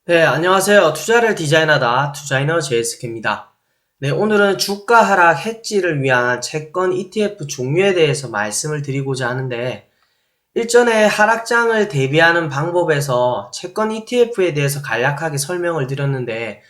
네, 안녕하세요. 투자를 디자인하다 투자이너 제이스케입니다. 네, 오늘은 주가 하락 해지를 위한 채권 ETF 종류에 대해서 말씀을 드리고자 하는데, 일전에 하락장을 대비하는 방법에서 채권 ETF에 대해서 간략하게 설명을 드렸는데,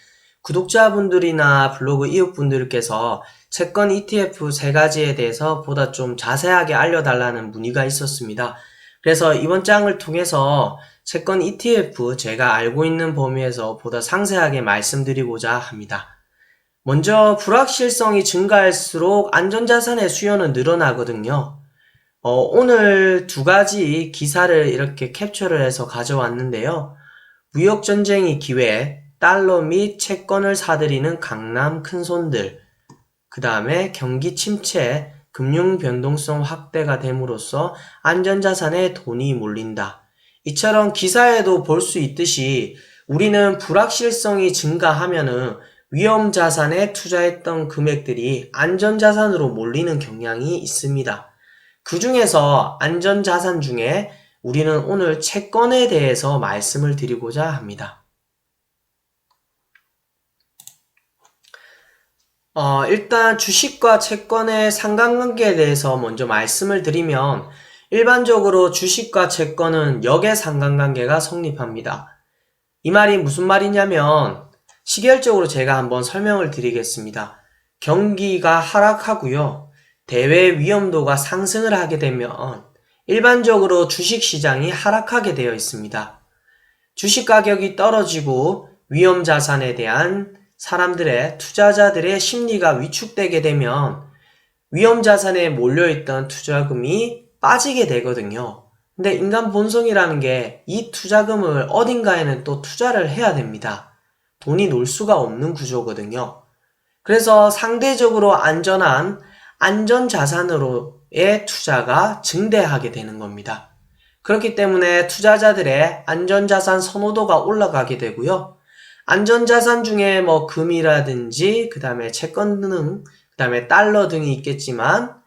구독자분들이나 블로그 이웃분들께서 채권 ETF 세 가지에 대해서 보다 좀 자세하게 알려달라는 문의가 있었습니다. 그래서 이번 장을 통해서 채권 ETF 제가 알고 있는 범위에서 보다 상세하게 말씀드리고자 합니다. 먼저 불확실성이 증가할수록 안전자산의 수요는 늘어나거든요. 오늘 두 가지 기사를 이렇게 캡처를 해서 가져왔는데요. 무역전쟁이 기회, 달러 및 채권을 사들이는 강남 큰손들, 그 다음에 경기 침체, 금융 변동성 확대가 됨으로써 안전자산에 돈이 몰린다. 이처럼 기사에도 볼 수 있듯이 우리는 불확실성이 증가하면은 위험자산에 투자했던 금액들이 안전자산으로 몰리는 경향이 있습니다. 그 중에서 안전자산 중에 우리는 오늘 채권에 대해서 말씀을 드리고자 합니다. 일단 주식과 채권의 상관관계에 대해서 먼저 말씀을 드리면 일반적으로 주식과 채권은 역의 상관관계가 성립합니다. 이 말이 무슨 말이냐면 시계열적으로 제가 한번 설명을 드리겠습니다. 경기가 하락하고요. 대외 위험도가 상승을 하게 되면 일반적으로 주식시장이 하락하게 되어 있습니다. 주식 가격이 떨어지고 위험자산에 대한 사람들의 투자자들의 심리가 위축되게 되면 위험자산에 몰려있던 투자금이 빠지게 되거든요. 근데 인간 본성이라는 게 이 투자금을 어딘가에는 또 투자를 해야 됩니다. 돈이 놀 수가 없는 구조거든요. 그래서 상대적으로 안전한 안전자산으로의 투자가 증대하게 되는 겁니다. 그렇기 때문에 투자자들의 안전자산 선호도가 올라가게 되고요. 안전자산 중에 뭐 금이라든지 그 다음에 채권 등, 그 다음에 달러 등이 있겠지만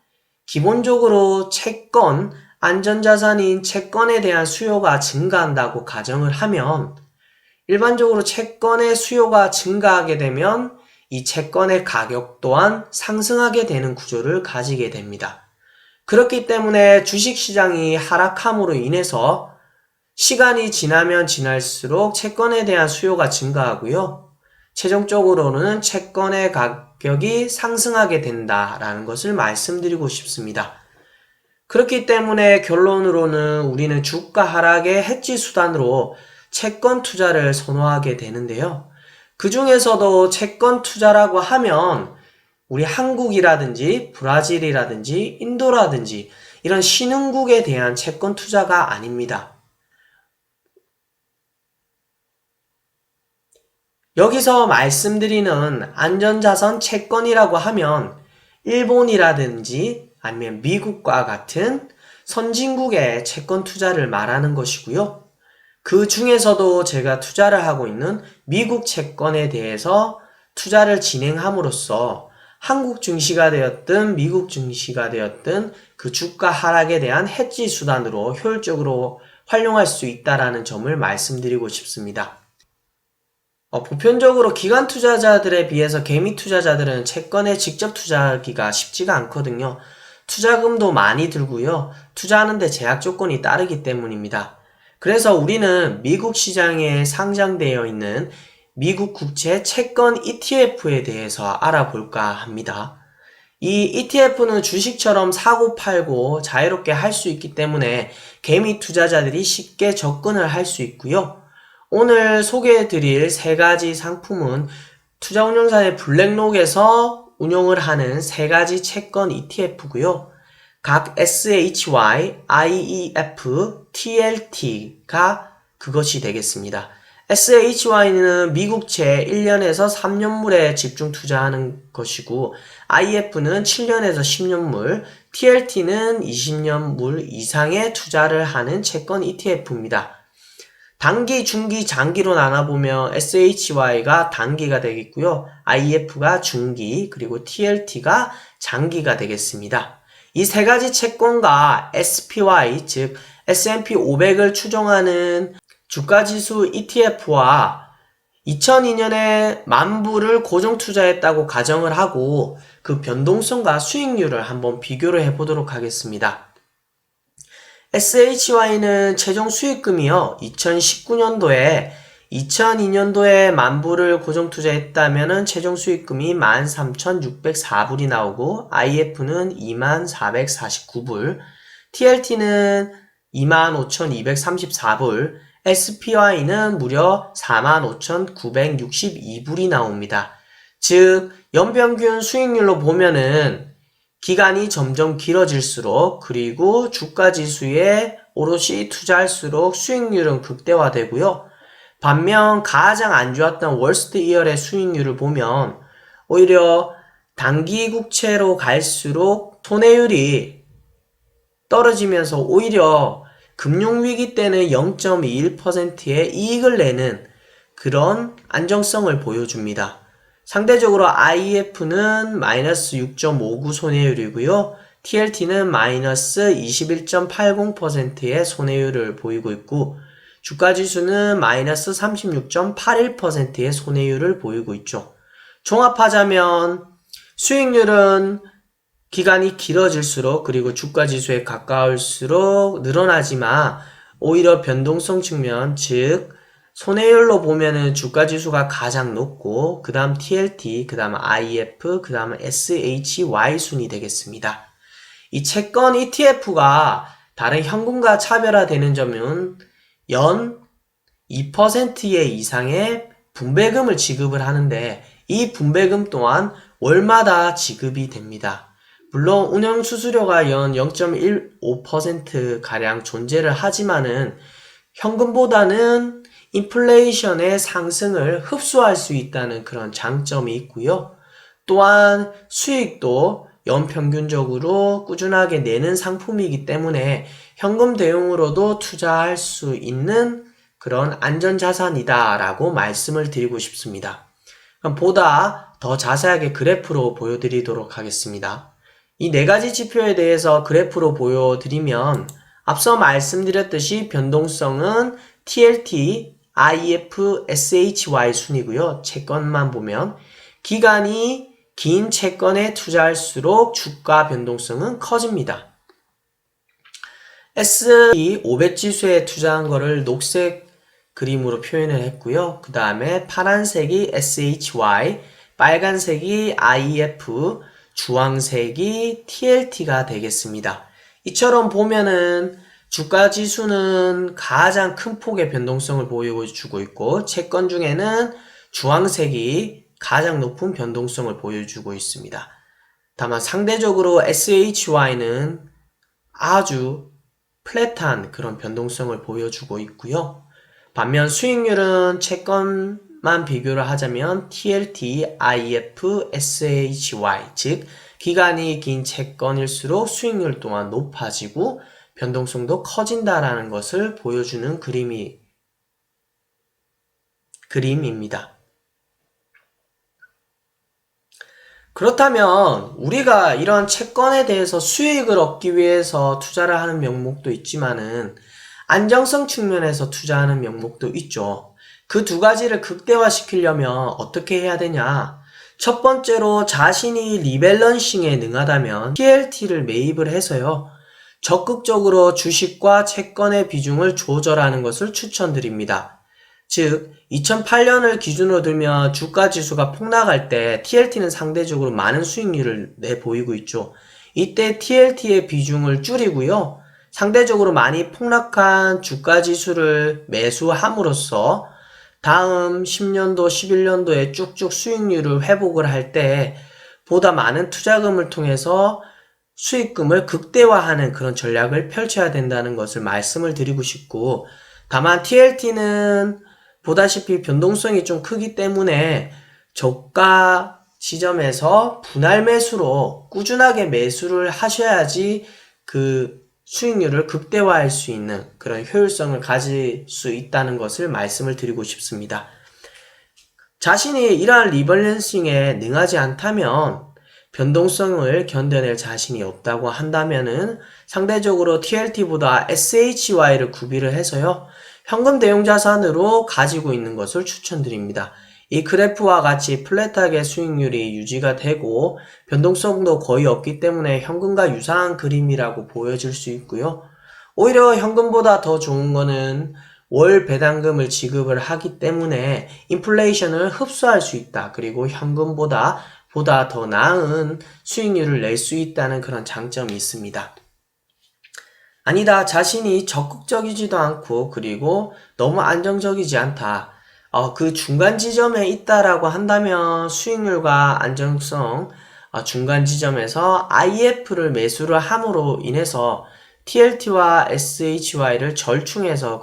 기본적으로 채권, 안전자산인 채권에 대한 수요가 증가한다고 가정을 하면 일반적으로 채권의 수요가 증가하게 되면 이 채권의 가격 또한 상승하게 되는 구조를 가지게 됩니다. 그렇기 때문에 주식시장이 하락함으로 인해서 시간이 지나면 지날수록 채권에 대한 수요가 증가하고요. 최종적으로는 채권의 가격이 상승하게 된다라는 것을 말씀드리고 싶습니다. 그렇기 때문에 결론으로는 우리는 주가 하락의 해지 수단으로 채권 투자를 선호하게 되는데요. 그 중에서도 채권 투자라고 하면 우리 한국이라든지 브라질이라든지 인도라든지 이런 신흥국에 대한 채권 투자가 아닙니다. 여기서 말씀드리는 안전자산 채권이라고 하면 일본이라든지 아니면 미국과 같은 선진국의 채권 투자를 말하는 것이고요. 그 중에서도 제가 투자를 하고 있는 미국 채권에 대해서 투자를 진행함으로써 한국 증시가 되었든 미국 증시가 되었든 그 주가 하락에 대한 해지 수단으로 효율적으로 활용할 수 있다는 점을 말씀드리고 싶습니다. 보편적으로 기관 투자자들에 비해서 개미 투자자들은 채권에 직접 투자하기가 쉽지가 않거든요. 투자금도 많이 들고요. 투자하는데 제약 조건이 따르기 때문입니다. 그래서 우리는 미국 시장에 상장되어 있는 미국 국채 채권 ETF에 대해서 알아볼까 합니다. 이 ETF는 주식처럼 사고 팔고 자유롭게 할 수 있기 때문에 개미 투자자들이 쉽게 접근을 할 수 있고요. 오늘 소개해드릴 세 가지 상품은 투자운용사의 블랙록에서 운용을 하는 세 가지 채권 ETF고요. 각 SHY, IEF, TLT가 그것이 되겠습니다. SHY는 미국채 1년에서 3년물에 집중 투자하는 것이고 IF는 7년에서 10년물, TLT는 20년물 이상의 투자를 하는 채권 ETF입니다. 단기, 중기, 장기로 나눠보면 SHY가 단기가 되겠고요. IF가 중기, 그리고 TLT가 장기가 되겠습니다. 이 세 가지 채권과 SPY, 즉 S&P 500을 추종하는 주가지수 ETF와 2002년에 10,000불을 고정 투자했다고 가정을 하고 그 변동성과 수익률을 한번 비교를 해보도록 하겠습니다. SHY는 최종 수익금이요. 2019년도에 2002년도에 10,000불을 고정 투자했다면 최종 수익금이 13,604불이 나오고 IF는 24,449불, TLT는 25,234불, SPY는 무려 45,962불이 나옵니다. 즉 연평균 수익률로 보면은 기간이 점점 길어질수록 그리고 주가지수에 오롯이 투자할수록 수익률은 극대화되고요. 반면 가장 안 좋았던 월스트 이어의 수익률을 보면 오히려 단기 국채로 갈수록 손해율이 떨어지면서 오히려 금융위기 때는 0.21%의 이익을 내는 그런 안정성을 보여줍니다. 상대적으로 IF는 마이너스 6.59 손해율이고요. TLT는 마이너스 21.80%의 손해율을 보이고 있고 주가지수는 마이너스 36.81%의 손해율을 보이고 있죠. 종합하자면 수익률은 기간이 길어질수록 그리고 주가지수에 가까울수록 늘어나지만 오히려 변동성 측면 즉 손해율로 보면은 주가지수가 가장 높고 그 다음 TLT, 그 다음 IF, 그 다음 SHY 순이 되겠습니다. 이 채권 ETF가 다른 현금과 차별화되는 점은 연 2% 이상의 분배금을 지급을 하는데 이 분배금 또한 월마다 지급이 됩니다. 물론 운영 수수료가 연 0.15%가량 존재를 하지만은 현금보다는 인플레이션의 상승을 흡수할 수 있다는 그런 장점이 있고요. 또한 수익도 연평균적으로 꾸준하게 내는 상품이기 때문에 현금 대용으로도 투자할 수 있는 그런 안전자산이다 라고 말씀을 드리고 싶습니다. 그럼 보다 더 자세하게 그래프로 보여드리도록 하겠습니다. 이 네 가지 지표에 대해서 그래프로 보여드리면 앞서 말씀드렸듯이 변동성은 TLT, IF, SHY 순이고요. 채권만 보면 기간이 긴 채권에 투자할수록 주가 변동성은 커집니다. S&P 500 지수에 투자한 거를 녹색 그림으로 표현을 했고요. 그 다음에 파란색이 SHY, 빨간색이 IF, 주황색이 TLT가 되겠습니다. 이처럼 보면은 주가 지수는 가장 큰 폭의 변동성을 보여주고 있고 채권 중에는 주황색이 가장 높은 변동성을 보여주고 있습니다. 다만 상대적으로 SHY는 아주 플랫한 그런 변동성을 보여주고 있고요. 반면 수익률은 채권만 비교를 하자면 TLT, IF, SHY 즉 기간이 긴 채권일수록 수익률 또한 높아지고 변동성도 커진다라는 것을 보여주는 그림입니다. 그렇다면 우리가 이런 채권에 대해서 수익을 얻기 위해서 투자를 하는 명목도 있지만은 안정성 측면에서 투자하는 명목도 있죠. 그 두 가지를 극대화시키려면 어떻게 해야 되냐? 첫 번째로 자신이 리밸런싱에 능하다면 TLT를 매입을 해서요. 적극적으로 주식과 채권의 비중을 조절하는 것을 추천드립니다. 즉 2008년을 기준으로 들면 주가지수가 폭락할 때 TLT는 상대적으로 많은 수익률을 내보이고 있죠. 이때 TLT의 비중을 줄이고요. 상대적으로 많이 폭락한 주가지수를 매수함으로써 다음 10년도, 11년도에 쭉쭉 수익률을 회복을 할 때 보다 많은 투자금을 통해서 수익금을 극대화하는 그런 전략을 펼쳐야 된다는 것을 말씀을 드리고 싶고 다만 TLT는 보다시피 변동성이 좀 크기 때문에 저가 지점에서 분할 매수로 꾸준하게 매수를 하셔야지 그 수익률을 극대화할 수 있는 그런 효율성을 가질 수 있다는 것을 말씀을 드리고 싶습니다. 자신이 이러한 리밸런싱에 능하지 않다면 변동성을 견뎌낼 자신이 없다고 한다면은 상대적으로 TLT보다 SHY를 구비를 해서요. 현금 대용 자산으로 가지고 있는 것을 추천드립니다. 이 그래프와 같이 플랫하게 수익률이 유지가 되고 변동성도 거의 없기 때문에 현금과 유사한 그림이라고 보여질 수 있고요. 오히려 현금보다 더 좋은 거는 월 배당금을 지급을 하기 때문에 인플레이션을 흡수할 수 있다. 그리고 현금보다 더 나은 수익률을 낼 수 있다는 그런 장점이 있습니다. 아니다. 자신이 적극적이지도 않고 그리고 너무 안정적이지 않다. 그 중간 지점에 있다라고 한다면 수익률과 안정성 중간 지점에서 IF를 매수를 함으로 인해서 TLT와 SHY를 절충해서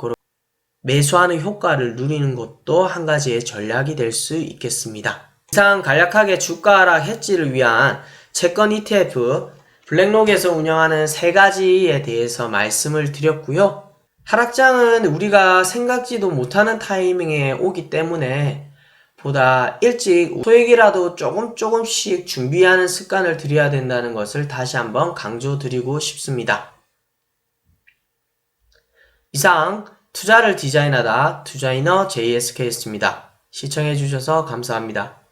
매수하는 효과를 누리는 것도 한 가지의 전략이 될 수 있겠습니다. 이상 간략하게 주가 하락 해지를 위한 채권 ETF 블랙록에서 운영하는 3가지에 대해서 말씀을 드렸고요. 하락장은 우리가 생각지도 못하는 타이밍에 오기 때문에 보다 일찍 소액이라도 조금씩 준비하는 습관을 들여야 된다는 것을 다시 한번 강조드리고 싶습니다. 이상 투자를 디자인하다 투자이너 JSK였습니다. 시청해주셔서 감사합니다.